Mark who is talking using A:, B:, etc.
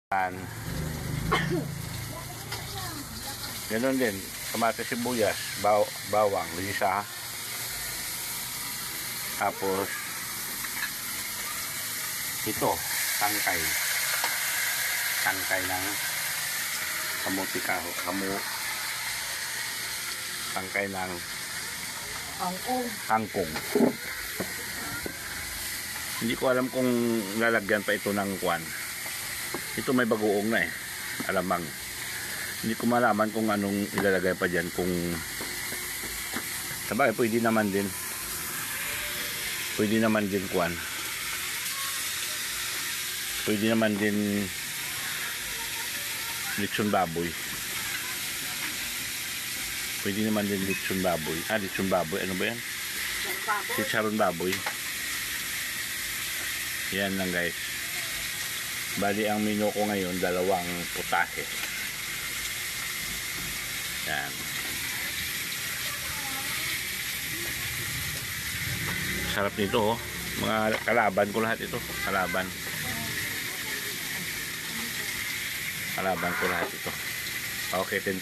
A: Yan. Ganon din. Kamatis, sibuyas, bawang, lisa. Tapos ito, tangkay. Tangkay ng kamuti kaho. Tangkay ng kangkong. Hindi ko alam kung lalagyan pa ito ng kwan. Ito may bagoong na alamang. Hindi ko malaman kung anong ilalagay pa dyan. Kung sabagay, pwede naman din kwan. Pwede naman din lechon baboy. Pwede naman din lechon baboy. Lechon baboy. Ano ba yan? Chicharon baboy. Yan lang guys. Bali ang menu ko ngayon, dalawang putahe. Yan. Sarap nito oh. Mga kalaban ko lahat ito. Kalaban ko lahat ito. Okay, 10-4.